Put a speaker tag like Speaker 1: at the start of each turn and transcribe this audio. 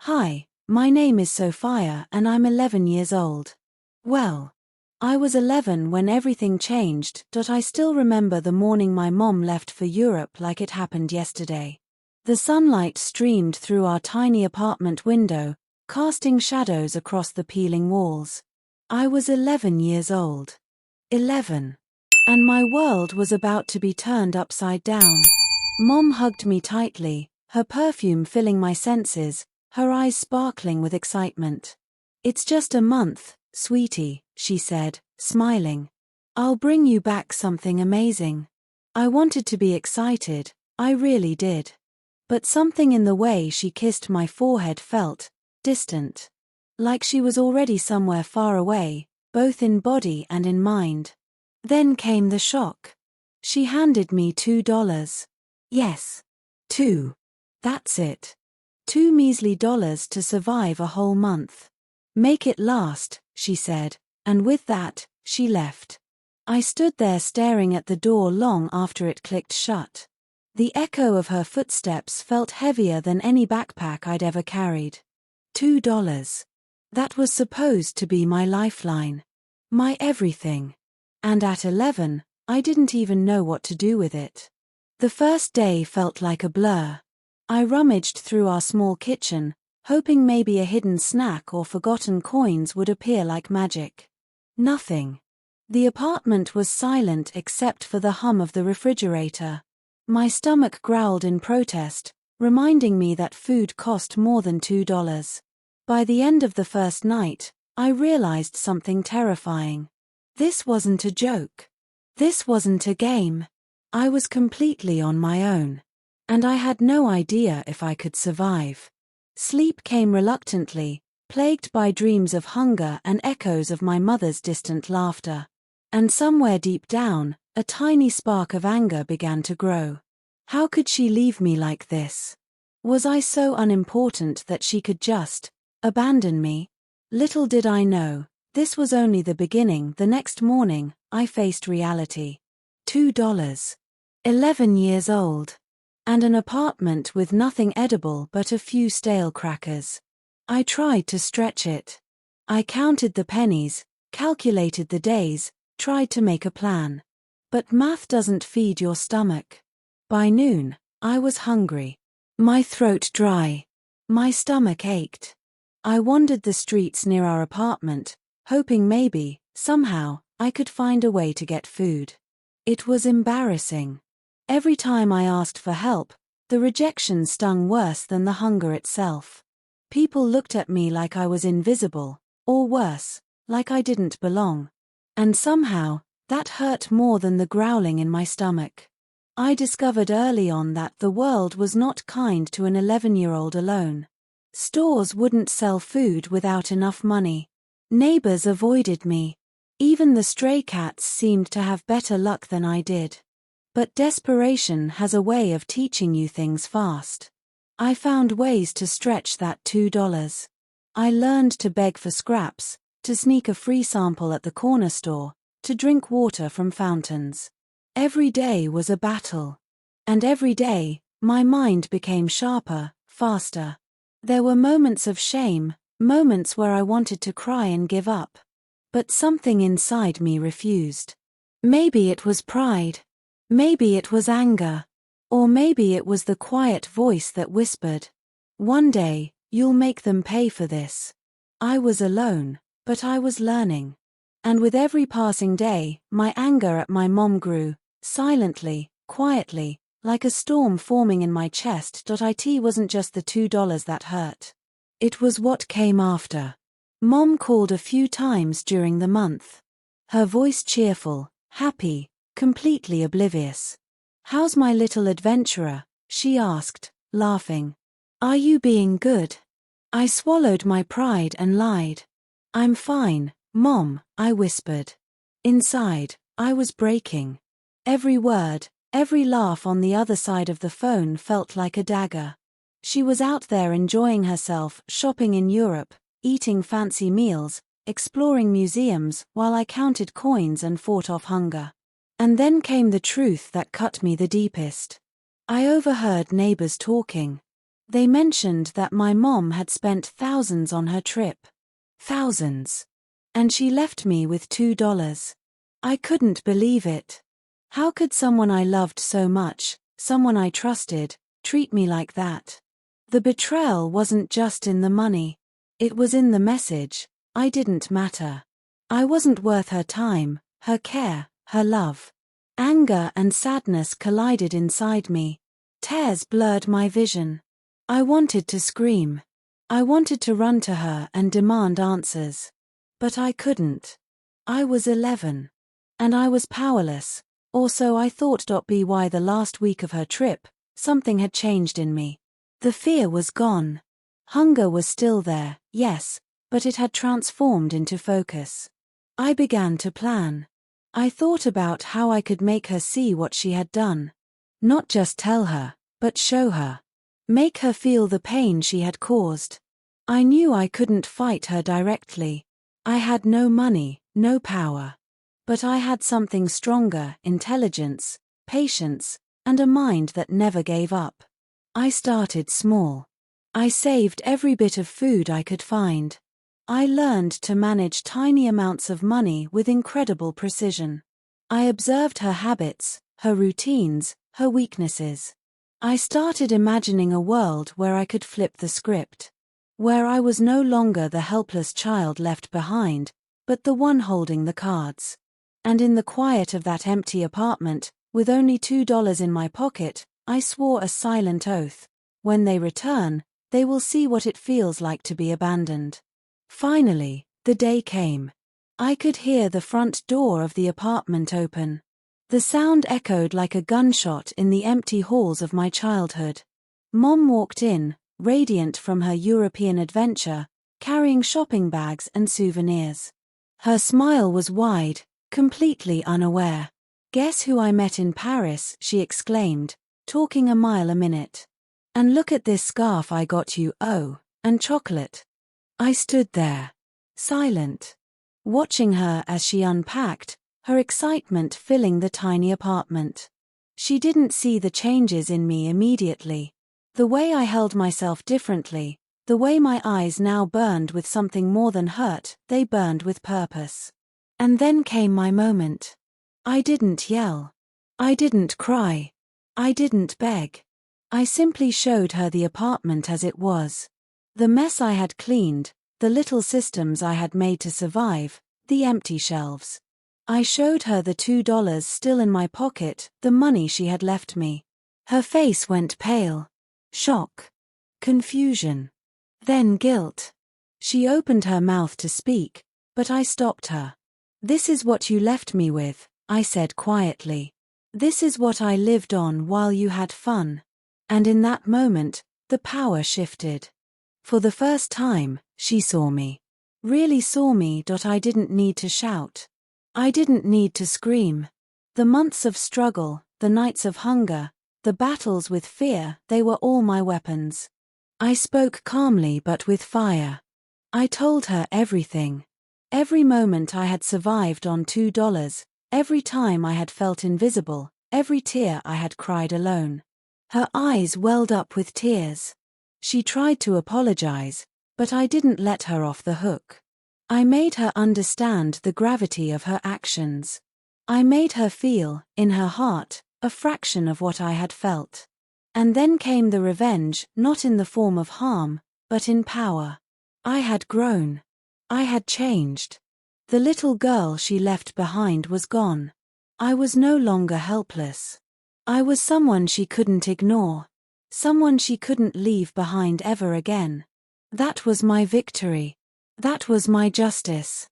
Speaker 1: Hi, my name is Sophia and I'm 11 years old. Well, I was 11 when everything changed. I still remember the morning my mom left for Europe like it happened yesterday. The sunlight streamed through our tiny apartment window, casting shadows across the peeling walls. I was 11 years old. 11. And my world was about to be turned upside down. Mom hugged me tightly, her perfume filling my senses, her eyes sparkling with excitement. "It's just a month, sweetie," she said, smiling. "I'll bring you back something amazing." I wanted to be excited, I really did. But something in the way she kissed my forehead felt distant. Like she was already somewhere far away, both in body and in mind. Then came the shock. She handed me $2. Yes. 2. That's it. 2 measly dollars to survive a whole month. "Make it last," she said, and with that, she left. I stood there staring at the door long after it clicked shut. The echo of her footsteps felt heavier than any backpack I'd ever carried. $2. That was supposed to be my lifeline. My everything. And at 11, I didn't even know what to do with it. The first day felt like a blur. I rummaged through our small kitchen, hoping maybe a hidden snack or forgotten coins would appear like magic. Nothing. The apartment was silent except for the hum of the refrigerator. My stomach growled in protest, reminding me that food cost more than $2. By the end of the first night, I realized something terrifying. This wasn't a joke. This wasn't a game. I was completely on my own. And I had no idea if I could survive. Sleep came reluctantly, plagued by dreams of hunger and echoes of my mother's distant laughter. And somewhere deep down, a tiny spark of anger began to grow. How could she leave me like this? Was I so unimportant that she could just abandon me? Little did I know, this was only the beginning. The next morning, I faced reality. $2. 11 years old. And an apartment with nothing edible but a few stale crackers. I tried to stretch it. I counted the pennies, calculated the days, tried to make a plan. But math doesn't feed your stomach. By noon, I was hungry. My throat dry. My stomach ached. I wandered the streets near our apartment, hoping maybe, somehow, I could find a way to get food. It was embarrassing. Every time I asked for help, the rejection stung worse than the hunger itself. People looked at me like I was invisible, or worse, like I didn't belong. And somehow, that hurt more than the growling in my stomach. I discovered early on that the world was not kind to an 11-year-old alone. Stores wouldn't sell food without enough money. Neighbors avoided me. Even the stray cats seemed to have better luck than I did. But desperation has a way of teaching you things fast. I found ways to stretch that $2. I learned to beg for scraps, to sneak a free sample at the corner store, to drink water from fountains. Every day was a battle. And every day, my mind became sharper, faster. There were moments of shame, moments where I wanted to cry and give up. But something inside me refused. Maybe it was pride. Maybe it was anger. Or maybe it was the quiet voice that whispered, "One day, you'll make them pay for this." I was alone, but I was learning. And with every passing day, my anger at my mom grew, silently, quietly, like a storm forming in my chest. It wasn't just the $2 that hurt. It was what came after. Mom called a few times during the month. Her voice cheerful, happy, completely oblivious. "How's my little adventurer?" she asked, laughing. "Are you being good?" I swallowed my pride and lied. "I'm fine, Mom," I whispered. Inside, I was breaking. Every word, every laugh on the other side of the phone felt like a dagger. She was out there enjoying herself, shopping in Europe, eating fancy meals, exploring museums, while I counted coins and fought off hunger. And then came the truth that cut me the deepest. I overheard neighbors talking. They mentioned that my mom had spent thousands on her trip. Thousands. And she left me with $2. I couldn't believe it. How could someone I loved so much, someone I trusted, treat me like that? The betrayal wasn't just in the money. It was in the message. I didn't matter. I wasn't worth her time, her care, her love. Anger and sadness collided inside me. Tears blurred my vision. I wanted to scream. I wanted to run to her and demand answers. But I couldn't. I was 11. And I was powerless, or so I thought. By the last week of her trip, something had changed in me. The fear was gone. Hunger was still there, yes, but it had transformed into focus. I began to plan. I thought about how I could make her see what she had done. Not just tell her, but show her. Make her feel the pain she had caused. I knew I couldn't fight her directly. I had no money, no power. But I had something stronger: intelligence, patience, and a mind that never gave up. I started small. I saved every bit of food I could find. I learned to manage tiny amounts of money with incredible precision. I observed her habits, her routines, her weaknesses. I started imagining a world where I could flip the script. Where I was no longer the helpless child left behind, but the one holding the cards. And in the quiet of that empty apartment, with only $2 in my pocket, I swore a silent oath. When they return, they will see what it feels like to be abandoned. Finally, the day came. I could hear the front door of the apartment open. The sound echoed like a gunshot in the empty halls of my childhood. Mom walked in, radiant from her European adventure, carrying shopping bags and souvenirs. Her smile was wide, completely unaware. "Guess who I met in Paris?" she exclaimed, talking a mile a minute. "And look at this scarf I got you, oh, and chocolate." I stood there, silent, watching her as she unpacked, her excitement filling the tiny apartment. She didn't see the changes in me immediately. The way I held myself differently, the way my eyes now burned with something more than hurt, they burned with purpose. And then came my moment. I didn't yell. I didn't cry. I didn't beg. I simply showed her the apartment as it was. The mess I had cleaned, the little systems I had made to survive, the empty shelves. I showed her the $2 still in my pocket, the money she had left me. Her face went pale. Shock. Confusion. Then guilt. She opened her mouth to speak, but I stopped her. "This is what you left me with," I said quietly. "This is what I lived on while you had fun." And in that moment, the power shifted. For the first time, she saw me. Really saw me. I didn't need to shout. I didn't need to scream. The months of struggle, the nights of hunger, the battles with fear, they were all my weapons. I spoke calmly but with fire. I told her everything. Every moment I had survived on $2, every time I had felt invisible, every tear I had cried alone. Her eyes welled up with tears. She tried to apologize, but I didn't let her off the hook. I made her understand the gravity of her actions. I made her feel, in her heart, a fraction of what I had felt. And then came the revenge, not in the form of harm, but in power. I had grown. I had changed. The little girl she left behind was gone. I was no longer helpless. I was someone she couldn't ignore. Someone she couldn't leave behind ever again. That was my victory. That was my justice.